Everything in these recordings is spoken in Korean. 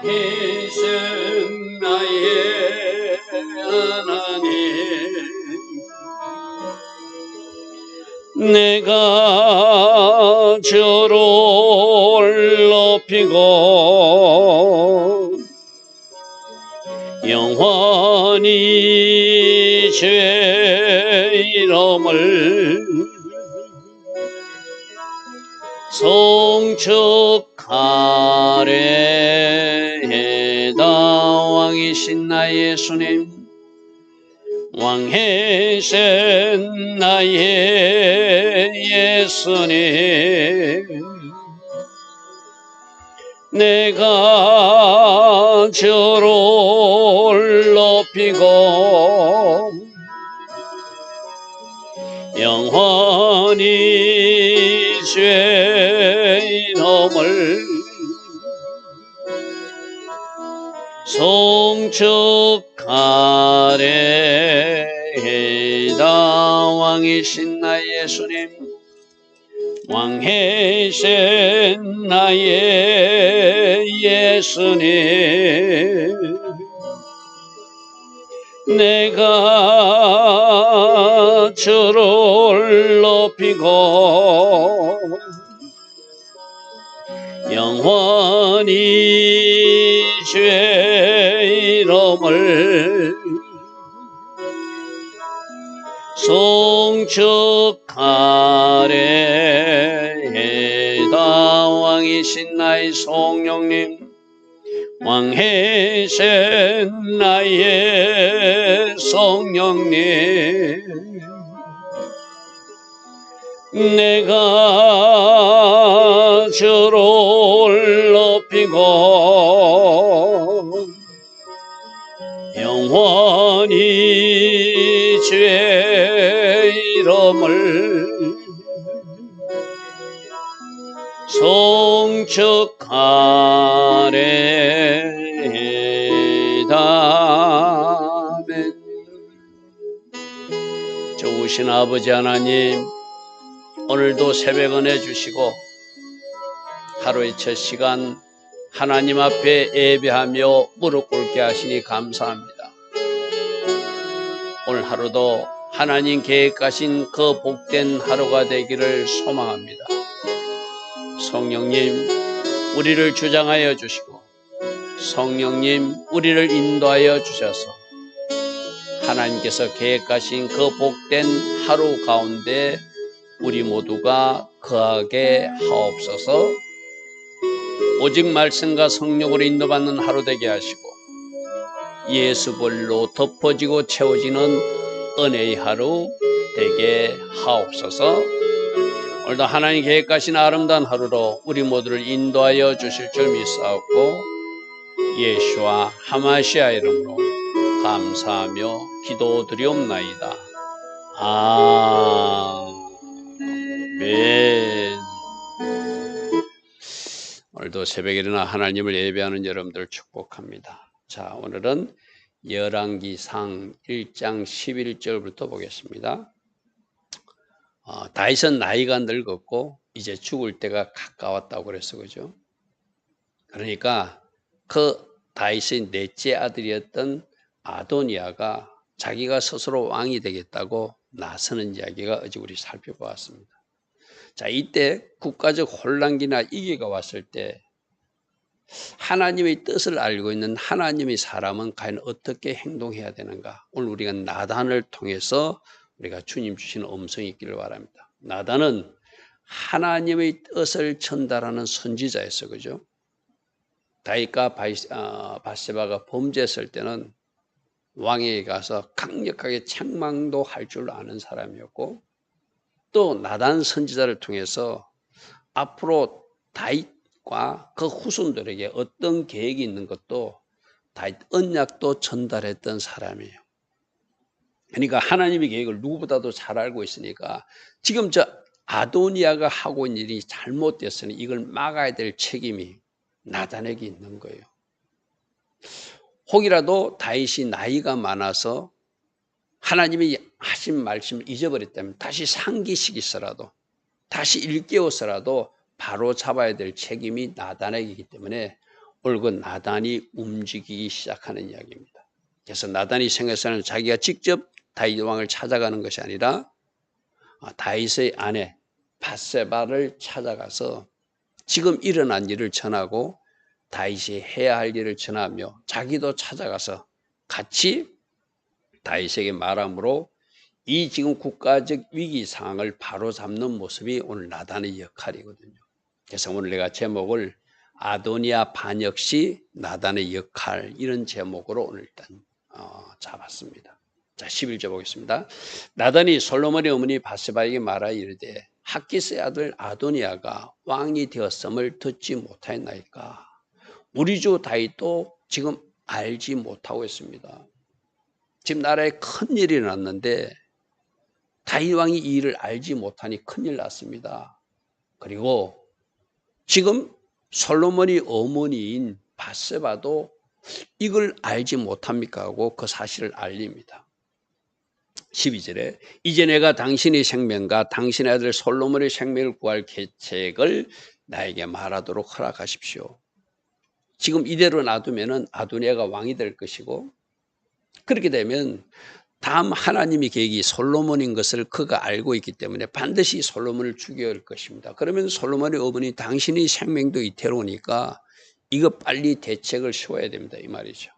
왕이신 나의 하나님, 내가 주를 높이고 영원히 주의 이름을 송축하리이다. 왕이신 나의 예수님, 왕이신 나의 예수님, 내가 주를 높이고 영원히 주의 이름을 송축하리이다. 왕이신 나의 예수님, 왕이신 나의 예수님, 내가 주를 높이고 영원히 주의 이름을 송축하리이다. 왕이신 나의 성령님, 왕이신 나의 성령님, 내가 주를 높이고 영원히 주의 이름을 송축하리이다. 아멘. 좋으신 아버지 하나님, 오늘도 새벽 은혜 주시고 하루의 첫 시간 하나님 앞에 예배하며 무릎 꿇게 하시니 감사합니다. 오늘 하루도 하나님 계획하신 그 복된 하루가 되기를 소망합니다. 성령님, 우리를 주장하여 주시고 성령님, 우리를 인도하여 주셔서 하나님께서 계획하신 그 복된 하루 가운데 우리 모두가 거하게 하옵소서. 오직 말씀과 성령으로 인도받는 하루 되게 하시고 예수벌로 덮어지고 채워지는 은혜의 하루 되게 하옵소서. 오늘도 하나님 계획하신 아름다운 하루로 우리 모두를 인도하여 주실 줄 믿사옵고 예수와 하마시아 이름으로 감사하며 기도드리옵나이다. 아멘. 오늘도 새벽에 일어나 하나님을 예배하는 여러분들을 축복합니다. 자, 오늘은 열왕기상 1장 11절부터 보겠습니다. 다윗은 나이가 늙었고 이제 죽을 때가 가까웠다고 그랬어, 그죠? 그러니까 그 다윗의 넷째 아들이었던 아도니아가 자기가 스스로 왕이 되겠다고 나서는 이야기가 어제 우리 살펴보았습니다. 자, 이때 국가적 혼란기나 위기가 왔을 때 하나님의 뜻을 알고 있는 하나님의 사람은 과연 어떻게 행동해야 되는가? 오늘 우리가 나단을 통해서 우리가 주님 주시는 음성이 있기를 바랍니다. 나단은 하나님의 뜻을 전달하는 선지자였어, 그죠? 다윗과 바세바가 범죄했을 때는 왕에게 가서 강력하게 책망도 할 줄 아는 사람이었고, 또 나단 선지자를 통해서 앞으로 다윗과 그 후손들에게 어떤 계획이 있는 것도 다윗 언약도 전달했던 사람이에요. 그러니까 하나님의 계획을 누구보다도 잘 알고 있으니까 지금 저 아도니아가 하고 있는 일이 잘못됐으니 이걸 막아야 될 책임이 나단에게 있는 거예요. 혹이라도 다윗이 나이가 많아서 하나님이 하신 말씀을 잊어버렸다면 다시 상기시키서라도 다시 일깨워서라도 바로 잡아야 될 책임이 나단에게이기 때문에 오늘 그 나단이 움직이기 시작하는 이야기입니다. 그래서 나단이 생각해서는 자기가 직접 다윗 왕을 찾아가는 것이 아니라 다윗의 아내 밧세바를 찾아가서 지금 일어난 일을 전하고 다윗이 해야 할 일을 전하며 자기도 찾아가서 같이 다윗에게 말함으로 이 지금 국가적 위기 상황을 바로잡는 모습이 오늘 나단의 역할이거든요. 그래서 오늘 내가 제목을 아도니아 반역시 나단의 역할, 이런 제목으로 오늘 일단 잡았습니다. 자, 11절 보겠습니다. 나단이 솔로몬의 어머니 밧세바에게 말하여 이르되 학기스의 아들 아도니아가 왕이 되었음을 듣지 못하였나이까. 우리 주 다윗도 지금 알지 못하고 있습니다. 지금 나라에 큰일이 났는데 다윗 왕이 이 일을 알지 못하니 큰일 났습니다. 그리고 지금 솔로몬이 어머니인 밧세바도 이걸 알지 못합니까 하고 그 사실을 알립니다. 12절에 이제 내가 당신의 생명과 당신의 아들 솔로몬의 생명을 구할 계책을 나에게 말하도록 허락하십시오. 지금 이대로 놔두면 아도니아가 왕이 될 것이고, 그렇게 되면 다음 하나님의 계획이 솔로몬인 것을 그가 알고 있기 때문에 반드시 솔로몬을 죽여야 할 것입니다. 그러면 솔로몬의 어머니 당신의 생명도 이태로우니까 이거 빨리 대책을 세워야 됩니다, 이 말이죠.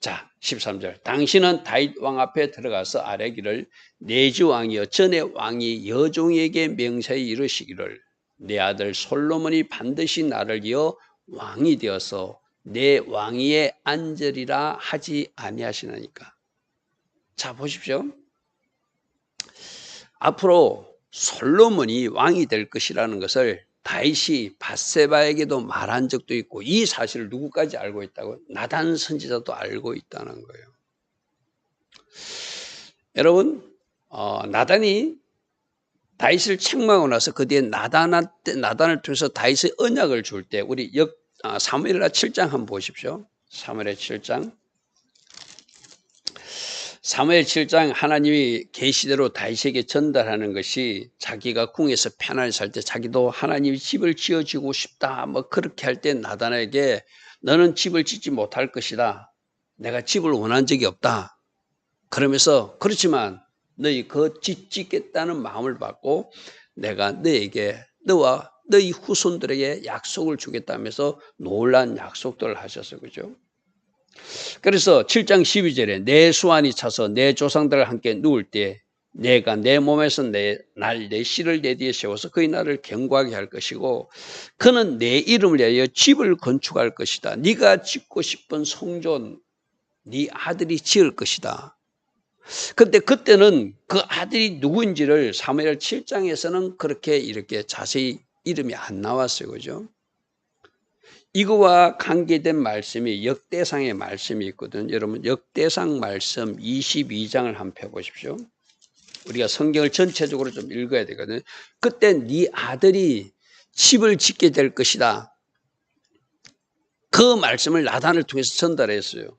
자, 13절. 당신은 다윗 왕 앞에 들어가서 아뢰기를 내 주 왕이여 전에 왕이 여종에게 명세히 이르시기를 내 아들 솔로몬이 반드시 나를 이어 왕이 되어서 내 왕위에 앉으리라 하지 아니하시나니까. 자, 보십시오. 앞으로 솔로몬이 왕이 될 것이라는 것을 다윗이 밧세바에게도 말한 적도 있고, 이 사실을 누구까지 알고 있다고? 나단 선지자도 알고 있다는 거예요. 여러분, 나단이 다윗을 책망하고 나서 그 뒤에 나단을 통해서 다윗의 언약을 줄 때 우리 사무엘하 7장 한번 보십시오. 사무엘하 7장. 사무엘 7장 하나님이 계시대로 다윗에게 전달하는 것이 자기가 궁에서 편안히 살 때 자기도 하나님이 집을 지어주고 싶다 뭐 그렇게 할 때 나단에게 너는 집을 짓지 못할 것이다. 내가 집을 원한 적이 없다. 그러면서 그렇지만 너희 그 집 짓겠다는 마음을 받고 내가 너에게 너와 너희 후손들에게 약속을 주겠다면서 놀란 약속들을 하셨어요. 그죠? 그래서 7장 12절에 내 수완이 차서 내 조상들과 함께 누울 때 내가 내 몸에서 내 씨를 내 뒤에 세워서 그의 나를 경고하게 할 것이고 그는 내 이름을 위하여 집을 건축할 것이다. 네가 짓고 싶은 성전 네 아들이 지을 것이다. 근데 그때는 그 아들이 누구인지를 사무엘 7장에서는 그렇게 이렇게 자세히 이름이 안 나왔어요. 그죠? 이거와 관계된 말씀이 역대상의 말씀이 있거든요. 여러분 역대상 말씀 22장을 한번 펴보십시오. 우리가 성경을 전체적으로 좀 읽어야 되거든요. 그때 네 아들이 집을 짓게 될 것이다. 그 말씀을 나단을 통해서 전달했어요.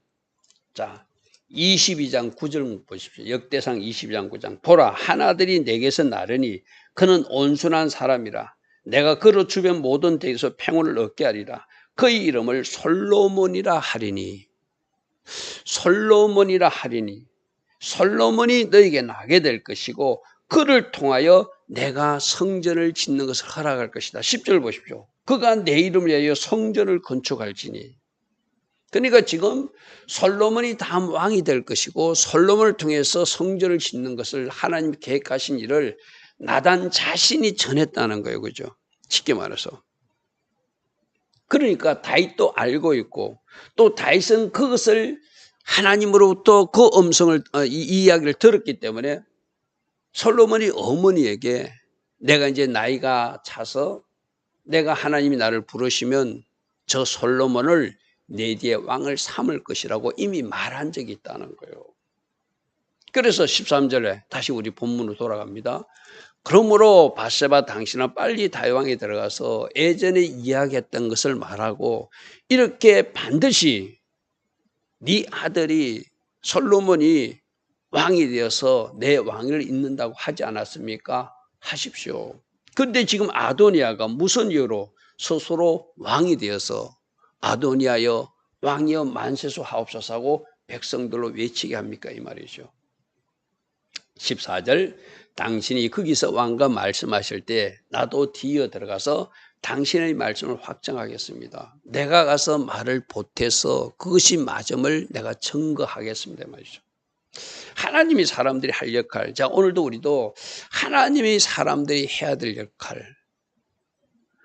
자, 22장 9절 보십시오. 역대상 22장 9장. 보라, 한 아들이 내게서 나르니 그는 온순한 사람이라. 내가 그로 주변 모든 데에서 평온을 얻게 하리라. 그의 이름을 솔로몬이라 하리니. 솔로몬이라 하리니. 솔로몬이 너에게 나게 될 것이고 그를 통하여 내가 성전을 짓는 것을 허락할 것이다. 10절 보십시오. 그가 내 이름을 위하여 성전을 건축할지니. 그러니까 지금 솔로몬이 다음 왕이 될 것이고 솔로몬을 통해서 성전을 짓는 것을 하나님이 계획하신 일을 나단 자신이 전했다는 거예요. 그죠? 쉽게 말해서. 그러니까 다윗도 알고 있고 또 다윗은 그것을 하나님으로부터 그 음성을 이 이야기를 들었기 때문에 솔로몬이 어머니에게 내가 이제 나이가 차서 내가 하나님이 나를 부르시면 저 솔로몬을 내 뒤에 왕을 삼을 것이라고 이미 말한 적이 있다는 거예요. 그래서 13절에 다시 우리 본문으로 돌아갑니다. 그러므로 밧세바 당신은 빨리 다윗왕에 들어가서 예전에 이야기했던 것을 말하고 이렇게 반드시 네 아들이 솔로몬이 왕이 되어서 내 왕위를 잇는다고 하지 않았습니까? 하십시오. 그런데 지금 아도니아가 무슨 이유로 스스로 왕이 되어서 아도니아여 왕이여 만세수 하옵소서 하고 백성들로 외치게 합니까? 이 말이죠. 14절 당신이 거기서 왕과 말씀하실 때 나도 뒤어 들어가서 당신의 말씀을 확정하겠습니다. 내가 가서 말을 보태서 그것이 맞음을 내가 증거하겠습니다. 말이죠. 하나님이 사람들이 할 역할. 자, 오늘도 우리도 하나님이 사람들이 해야 될 역할.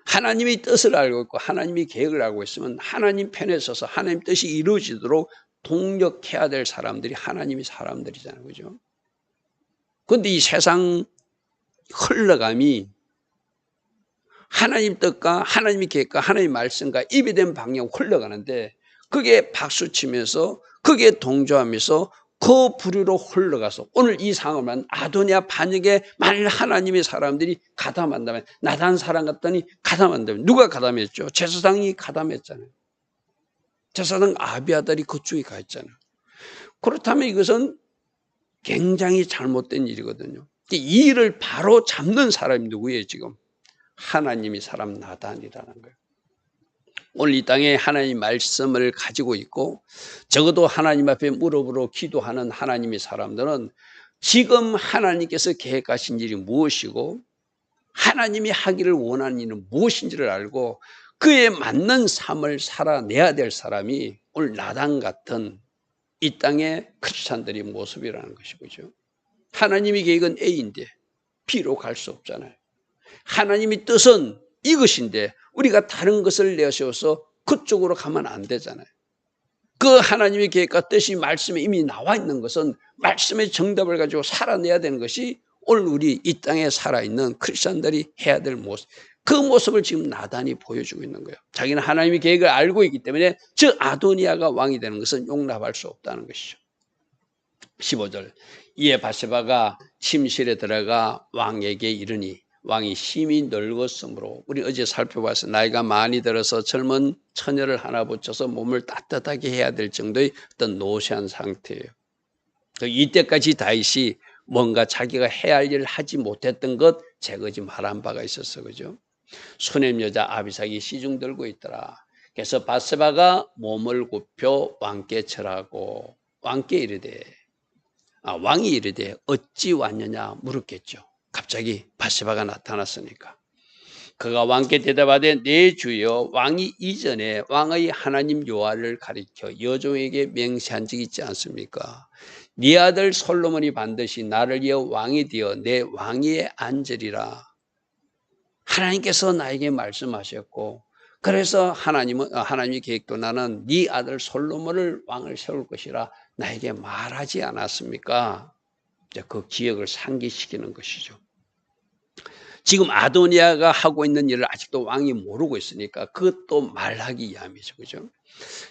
하나님이 뜻을 알고 있고 하나님이 계획을 알고 있으면 하나님 편에 서서 하나님 뜻이 이루어지도록 동력해야 될 사람들이 하나님이 사람들이잖아요. 그죠? 그런데 이 세상 흘러감이 하나님 뜻과 하나님의 계획과 하나님의 말씀과 입이 된 방향으로 흘러가는데 그게 박수치면서 그게 동조하면서 그 부류로 흘러가서 오늘 이 상황만 아도니아 반역에 만일 하나님의 사람들이 가담한다면 나단 사람 같더니 가담한다면 누가 가담했죠? 제사장이 가담했잖아요. 제사장 아비아달이 그쪽에 가 있잖아요. 그렇다면 이것은 굉장히 잘못된 일이거든요. 이 일을 바로 잡는 사람이 누구예요 지금? 하나님이 사람 나단이라는 거예요. 오늘 이 땅에 하나님 말씀을 가지고 있고 적어도 하나님 앞에 무릎으로 기도하는 하나님의 사람들은 지금 하나님께서 계획하신 일이 무엇이고 하나님이 하기를 원하는 일은 무엇인지를 알고 그에 맞는 삶을 살아내야 될 사람이 오늘 나단 같은 이 땅의 크리스찬들의 모습이라는 것이죠. 하나님의 계획은 A인데 B로 갈 수 없잖아요. 하나님의 뜻은 이것인데 우리가 다른 것을 내세워서 그쪽으로 가면 안 되잖아요. 그 하나님의 계획과 뜻이 말씀에 이미 나와 있는 것은 말씀의 정답을 가지고 살아내야 되는 것이 오늘 우리 이 땅에 살아있는 크리스찬들이 해야 될 모습. 그 모습을 지금 나단이 보여주고 있는 거예요. 자기는 하나님의 계획을 알고 있기 때문에 저 아도니아가 왕이 되는 것은 용납할 수 없다는 것이죠. 15절 이에 바세바가 침실에 들어가 왕에게 이르니 왕이 심히 늙었으므로 우리 어제 살펴봐서 나이가 많이 들어서 젊은 처녀를 하나 붙여서 몸을 따뜻하게 해야 될 정도의 어떤 노쇠한 상태예요. 이때까지 다윗이 뭔가 자기가 해야 할 일을 하지 못했던 것 제거지 말한 바가 있었어. 그죠? 수냄 여자 아비삭이 시중 들고 있더라. 그래서 바세바가 몸을 굽혀 왕께 절하고 왕께 이르되 왕이 이르되 어찌 왔느냐 물었겠죠. 갑자기 바세바가 나타났으니까. 그가 왕께 대답하되 내 주여 왕이 이전에 왕의 하나님 여호와를 가리켜 여종에게 맹세한 적이 있지 않습니까? 네 아들 솔로몬이 반드시 나를 이어 왕이 되어 내 왕위에 앉으리라. 하나님께서 나에게 말씀하셨고 그래서 하나님의 계획도 나는 네 아들 솔로몬을 왕을 세울 것이라 나에게 말하지 않았습니까? 그 기억을 상기시키는 것이죠. 지금 아도니아가 하고 있는 일을 아직도 왕이 모르고 있으니까 그것도 말하기 위함이죠. 그죠?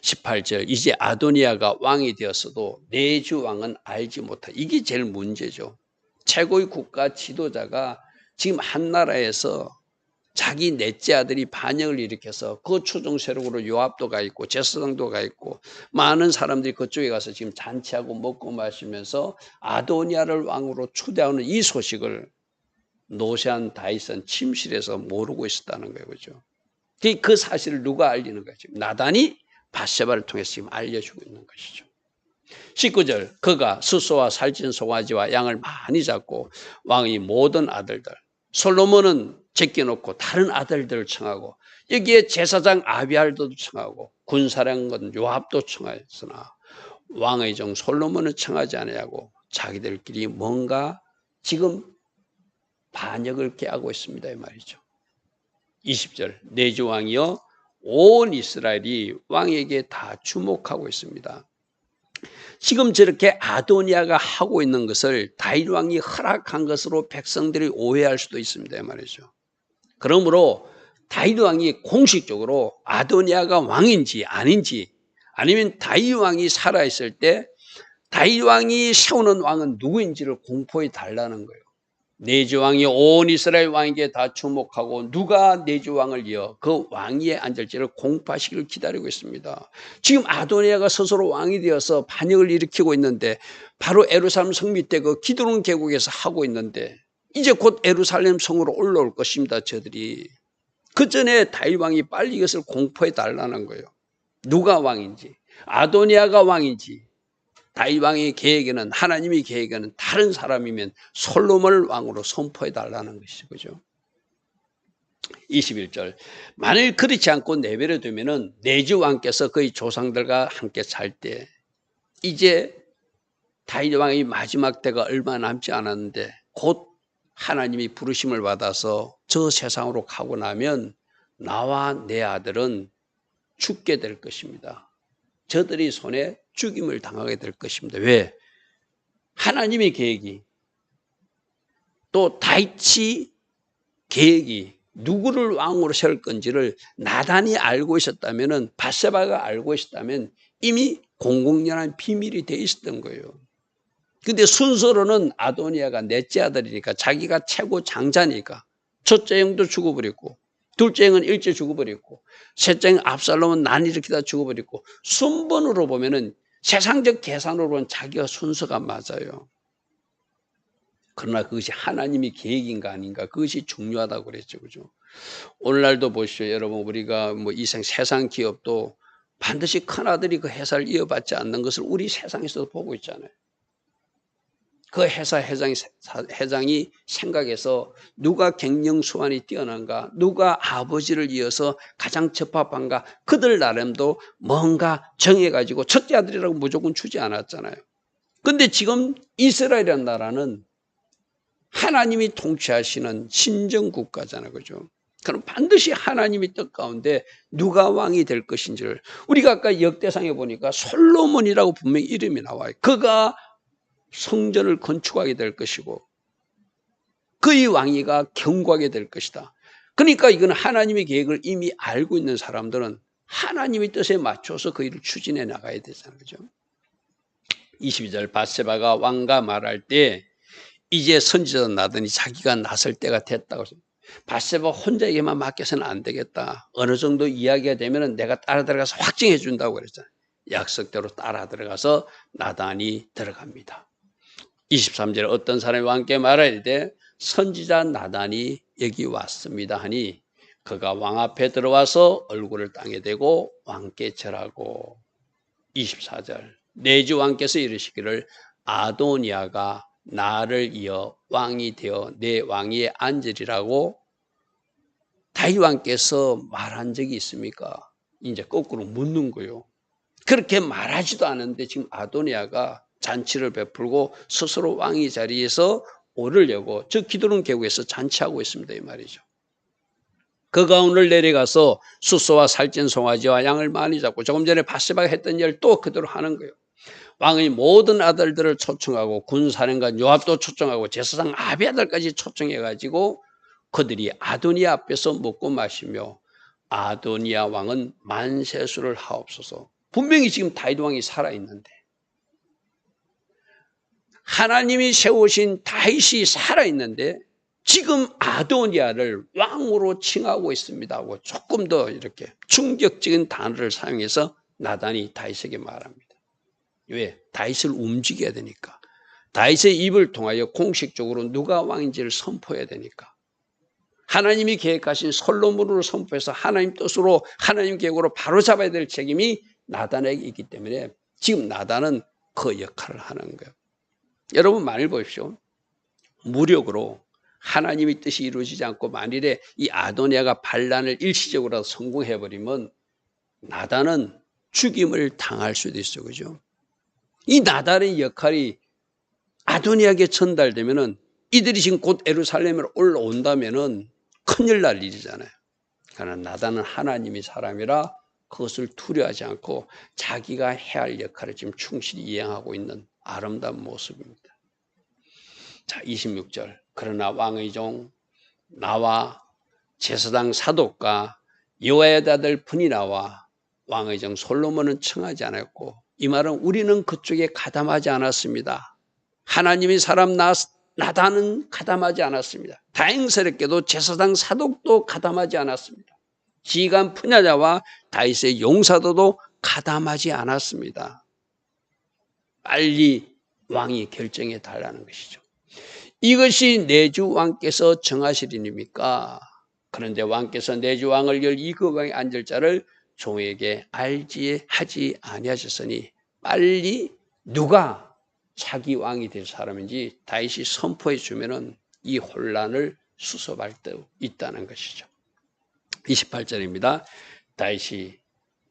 18절 이제 아도니아가 왕이 되었어도 내 주 왕은 알지 못하. 이게 제일 문제죠. 최고의 국가 지도자가 지금 한 나라에서 자기 넷째 아들이 반역을 일으켜서 그 추종 세력으로 요압도 가 있고 제사장도 가 있고 많은 사람들이 그쪽에 가서 지금 잔치하고 먹고 마시면서 아도니아를 왕으로 초대하는 이 소식을 노쇠한 다윗은 침실에서 모르고 있었다는 거예요. 그죠? 그 사실을 누가 알리는 거죠? 나단이 바세바를 통해서 지금 알려주고 있는 것이죠. 19절 그가 수소와 살찐 송아지와 양을 많이 잡고 왕의 모든 아들들 솔로몬은 제껴놓고 다른 아들들을 청하고 여기에 제사장 아비알도 청하고 군사령관 요압도 청하였으나 왕의 종 솔로몬은 청하지 않냐고 자기들끼리 뭔가 지금 반역을 깨하고 있습니다. 이 말이죠. 20절 내 주 왕이여 온 이스라엘이 왕에게 다 주목하고 있습니다. 지금 저렇게 아도니아가 하고 있는 것을 다윗 왕이 허락한 것으로 백성들이 오해할 수도 있습니다. 이 말이죠. 그러므로 다윗 왕이 공식적으로 아도니아가 왕인지 아닌지 아니면 다윗 왕이 살아있을 때 다윗 왕이 세우는 왕은 누구인지를 공포해 달라는 거예요. 내 주 왕이 온 이스라엘 왕에게 다 주목하고 누가 내 주 왕을 이어 그 왕위에 앉을지를 공포하시기를 기다리고 있습니다. 지금 아도니아가 스스로 왕이 되어서 반역을 일으키고 있는데 바로 예루살렘 성 밑에 그 기드론 계곡에서 하고 있는데 이제 곧 예루살렘 성으로 올라올 것입니다. 저들이 그 전에 다윗 왕이 빨리 이것을 공포해 달라는 거예요. 누가 왕인지, 아도니아가 왕인지, 다윗 왕의 계획에는, 하나님의 계획에는 다른 사람이면 솔로몬을 왕으로 선포해 달라는 것이죠. 그죠? 21절. 만일 그렇지 않고 내버려 두면은 내주 왕께서 그의 조상들과 함께 살 때, 이제 다윗 왕의 마지막 때가 얼마 남지 않았는데 곧 하나님이 부르심을 받아서 저 세상으로 가고 나면 나와 내 아들은 죽게 될 것입니다. 저들이 손에 죽임을 당하게 될 것입니다. 왜? 하나님의 계획이, 또 다윗이 계획이 누구를 왕으로 세울 건지를 나단이 알고 있었다면, 밧세바가 알고 있었다면 이미 공공연한 비밀이 돼 있었던 거예요. 근데 순서로는 아도니아가 넷째 아들이니까, 자기가 최고 장자니까 첫째 형도 죽어버렸고, 둘째 형은 일찍 죽어버렸고, 셋째 형 압살롬은 난 일으키다 죽어버렸고, 순번으로 보면은, 세상적 계산으로 보면 자기가 순서가 맞아요. 그러나 그것이 하나님의 계획인가 아닌가, 그것이 중요하다고 그랬죠. 그죠? 오늘날도 보시죠. 여러분, 우리가 뭐 세상 기업도 반드시 큰아들이 그 회사를 이어받지 않는 것을 우리 세상에서도 보고 있잖아요. 그 회사 회장이 생각해서 누가 경영 수완이 뛰어난가, 누가 아버지를 이어서 가장 적합한가, 그들 나름도 뭔가 정해가지고 첫째 아들이라고 무조건 주지 않았잖아요. 근데 지금 이스라엘이라는 나라는 하나님이 통치하시는 신정국가잖아요. 그죠? 그럼 반드시 하나님의 뜻 가운데 누가 왕이 될 것인지를, 우리가 아까 역대상에 보니까 솔로몬이라고 분명히 이름이 나와요. 그가 성전을 건축하게 될 것이고 그의 왕위가 견고하게 될 것이다. 그러니까 이건 하나님의 계획을 이미 알고 있는 사람들은 하나님의 뜻에 맞춰서 그 일을 추진해 나가야 되잖아요. 그죠? 22절. 밧세바가 왕과 말할 때 이제 선지자 나더니 자기가 나설 때가 됐다고. 밧세바 혼자에게만 맡겨서는 안 되겠다. 어느 정도 이야기가 되면 내가 따라 들어가서 확증해 준다고 그랬잖아요. 약속대로 따라 들어가서 나단이 들어갑니다. 23절에 어떤 사람이 왕께 말하야 돼, 선지자 나단이 여기 왔습니다 하니 그가 왕 앞에 들어와서 얼굴을 땅에 대고 왕께 절하고. 24절. 내주 왕께서 이르시기를 아도니아가 나를 이어 왕이 되어 내 왕위에 앉으리라고 다윗 왕께서 말한 적이 있습니까? 이제 거꾸로 묻는 거예요. 그렇게 말하지도 않은데 지금 아도니아가 잔치를 베풀고 스스로 왕의 자리에서 오르려고 저 기드론 계곡에서 잔치하고 있습니다. 이 말이죠. 그가 오늘 내려가서 숫소와 살찐 송아지와 양을 많이 잡고, 조금 전에 밧세바가 했던 일을 또 그대로 하는 거예요. 왕의 모든 아들들을 초청하고 군사령관 요압도 초청하고 제사장 아비아들까지 초청해가지고 그들이 아도니아 앞에서 먹고 마시며 아도니아 왕은 만세수를 하옵소서. 분명히 지금 다윗 왕이 살아있는데, 하나님이 세우신 다윗이 살아있는데 지금 아도니아를 왕으로 칭하고 있습니다 하고 조금 더 이렇게 충격적인 단어를 사용해서 나단이 다윗에게 말합니다. 왜? 다윗을 움직여야 되니까. 다윗의 입을 통하여 공식적으로 누가 왕인지를 선포해야 되니까. 하나님이 계획하신 솔로몬으로 선포해서 하나님 뜻으로, 하나님 계획으로 바로잡아야 될 책임이 나단에게 있기 때문에 지금 나단은 그 역할을 하는 거예요. 여러분, 만일 보십시오. 무력으로 하나님의 뜻이 이루어지지 않고 만일에 이 아도니아가 반란을 일시적으로 성공해버리면 나단은 죽임을 당할 수도 있어요. 그죠? 이 나단의 역할이 아도니아에게 전달되면은 이들이 지금 곧 예루살렘으로 올라온다면은 큰일 날 일이잖아요. 그러나 나단은 하나님의 사람이라 그것을 두려워하지 않고 자기가 해야 할 역할을 지금 충실히 이행하고 있는 아름다운 모습입니다. 자, 26절. 그러나 왕의 종 나와 제사장 사독과 여호와의 아들 분이나와 왕의 종 솔로몬은 청하지 않았고, 이 말은 우리는 그쪽에 가담하지 않았습니다. 하나님의 사람 나단은 가담하지 않았습니다. 다행스럽게도 제사장 사독도 가담하지 않았습니다. 지휘관 푸냐자와 다윗의 용사도도 가담하지 않았습니다. 빨리 왕이 결정해 달라는 것이죠. 이것이 내주 왕께서 정하실 일입니까? 그런데 왕께서 내주 왕을 열 이그 왕에 앉을 자를 종에게 알지 하지 아니하셨으니 빨리 누가 차기 왕이 될 사람인지 다윗이 선포해 주면은 이 혼란을 수습할 수 있다는 것이죠. 28절입니다. 다윗이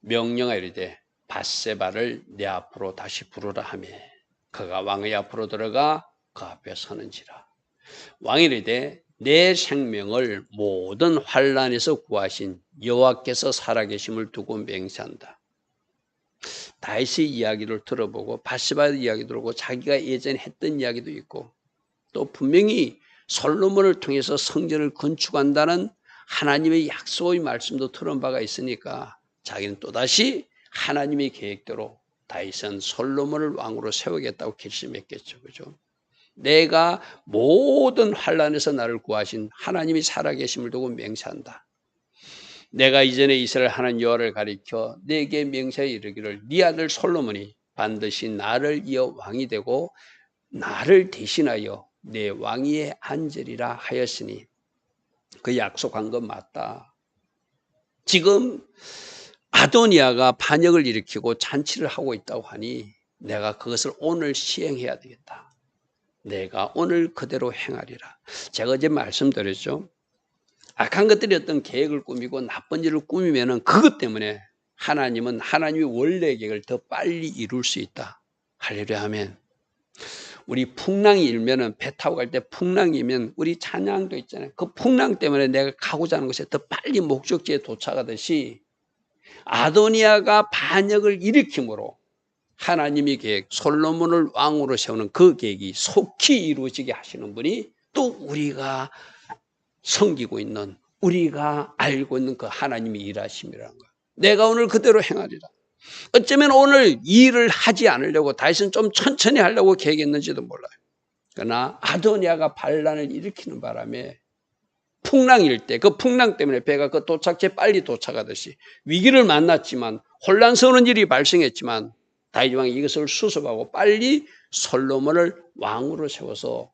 명령하여 이르되 밧세바를 내 앞으로 다시 부르라 하며 그가 왕의 앞으로 들어가 그 앞에 서는지라. 왕이 이르되 내 생명을 모든 환난에서 구하신 여호와께서 살아계심을 두고 맹세한다. 다윗의 이야기를 들어보고 밧세바의 이야기 들어보고 자기가 예전에 했던 이야기도 있고 또 분명히 솔로몬을 통해서 성전을 건축한다는 하나님의 약속의 말씀도 들은 바가 있으니까 자기는 또다시 하나님의 계획대로 다윗은 솔로몬을 왕으로 세우겠다고 결심했겠죠. 그죠? 내가 모든 환난에서 나를 구하신 하나님이 살아계심을 두고 맹세한다. 내가 이전에 이스라엘 하나님 여호와를 가리켜 내게 맹세하여 이르기를 네 아들 솔로몬이 반드시 나를 이어 왕이 되고 나를 대신하여 내 왕위에 앉으리라 하였으니 그 약속한 건 맞다. 지금 아도니아가 반역을 일으키고 잔치를 하고 있다고 하니 내가 그것을 오늘 시행해야 되겠다. 내가 오늘 그대로 행하리라. 제가 어제 말씀드렸죠. 악한 것들이 어떤 계획을 꾸미고 나쁜 일을 꾸미면은 그것 때문에 하나님은 하나님의 원래 계획을 더 빨리 이룰 수 있다. 할렐루야 하면 우리 풍랑이 일면은 배 타고 갈 때 풍랑이면 우리 찬양도 있잖아요. 그 풍랑 때문에 내가 가고자 하는 것에 더 빨리 목적지에 도착하듯이 아도니아가 반역을 일으킴으로 하나님의 계획, 솔로몬을 왕으로 세우는 그 계획이 속히 이루어지게 하시는 분이 또 우리가 섬기고 있는, 우리가 알고 있는 그 하나님의 일하심이라는 거예요. 내가 오늘 그대로 행하리라. 어쩌면 오늘 일을 하지 않으려고 다윗은 좀 천천히 하려고 계획했는지도 몰라요. 그러나 아도니아가 반란을 일으키는 바람에 풍랑일 때 그 풍랑 때문에 배가 그 도착지에 빨리 도착하듯이 위기를 만났지만 혼란스러운 일이 발생했지만 다윗 왕이 이것을 수습하고 빨리 솔로몬을 왕으로 세워서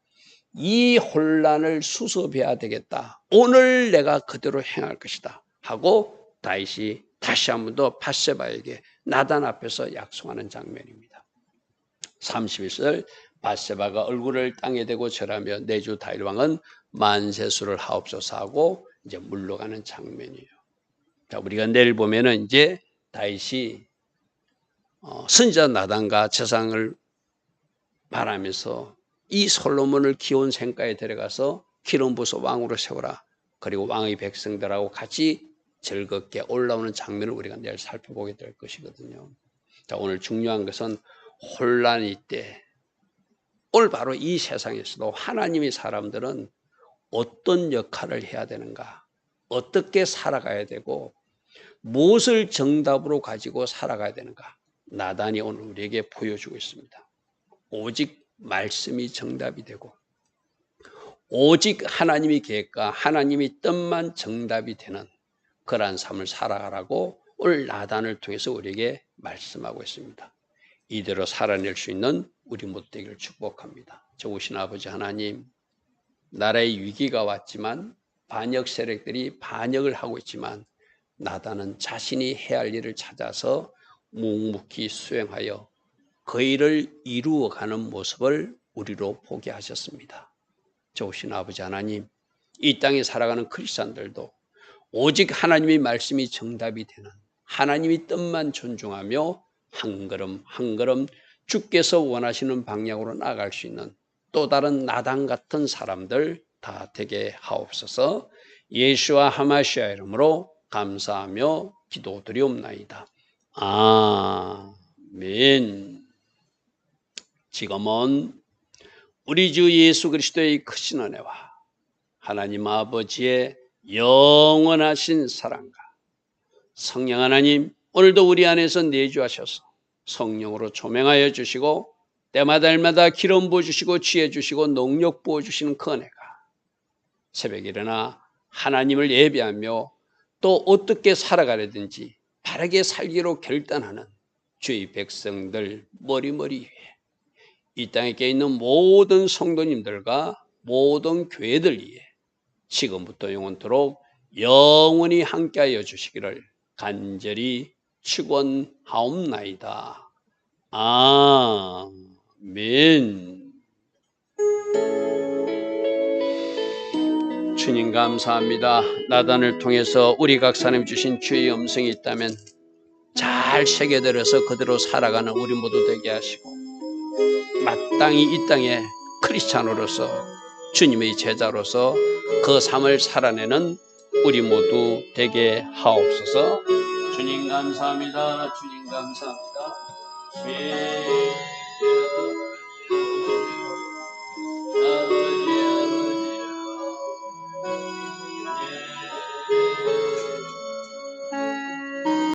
이 혼란을 수습해야 되겠다. 오늘 내가 그대로 행할 것이다 하고 다윗이 다시 한 번 더 밧세바에게 나단 앞에서 약속하는 장면입니다. 31절 밧세바가 얼굴을 땅에 대고 절하며 내 주 다윗 왕은 만세수를 하옵소서 하고 이제 물러가는 장면이에요. 자, 우리가 내일 보면은 이제 다윗이 선지자 나단과 제상을 바라면서 이 솔로몬을 기온 생가에 데려가서 기름 부어서 왕으로 세우라. 그리고 왕의 백성들하고 같이 즐겁게 올라오는 장면을 우리가 내일 살펴보게 될 것이거든요. 자, 오늘 중요한 것은 혼란이 때 오늘 바로 이 세상에서도 하나님의 사람들은 어떤 역할을 해야 되는가, 어떻게 살아가야 되고 무엇을 정답으로 가지고 살아가야 되는가, 나단이 오늘 우리에게 보여주고 있습니다. 오직 말씀이 정답이 되고 오직 하나님의 계획과 하나님의 뜻만 정답이 되는 그러한 삶을 살아가라고 오늘 나단을 통해서 우리에게 말씀하고 있습니다. 이대로 살아낼 수 있는 우리 모두 되기를 축복합니다. 좋으신 아버지 하나님, 나라의 위기가 왔지만 반역 세력들이 반역을 하고 있지만 나단은 자신이 해야 할 일을 찾아서 묵묵히 수행하여 그 일을 이루어가는 모습을 우리로 보게 하셨습니다. 좋으신 아버지 하나님, 이 땅에 살아가는 크리스찬들도 오직 하나님의 말씀이 정답이 되는 하나님의 뜻만 존중하며 한 걸음 한 걸음 주께서 원하시는 방향으로 나아갈 수 있는 또 다른 나단 같은 사람들 다 되게 하옵소서. 예수와 하마시아 이름으로 감사하며 기도드리옵나이다. 아멘. 지금은 우리 주 예수 그리스도의 크신 은혜와 하나님 아버지의 영원하신 사랑과 성령 하나님, 오늘도 우리 안에서 내주하셔서 성령으로 조명하여 주시고 때마다 기름 부어주시고 지혜 주시고 능력 부어주시는 그 은혜가 새벽에 일어나 하나님을 예배하며 또 어떻게 살아가려든지 바르게 살기로 결단하는 주의 백성들 머리머리 위에 이 땅에 있는 모든 성도님들과 모든 교회들 위에 지금부터 영원토록 영원히 함께하여 주시기를 간절히 축원하옵나이다. 아멘. 주님 감사합니다. 나단을 통해서 우리 각사님 주신 주의 음성이 있다면 잘 새겨들어서 그대로 살아가는 우리 모두 되게 하시고 마땅히 이 땅에 크리스찬으로서 주님의 제자로서 그 삶을 살아내는 우리 모두 되게 하옵소서. 주님 감사합니다. 주님 감사합니다.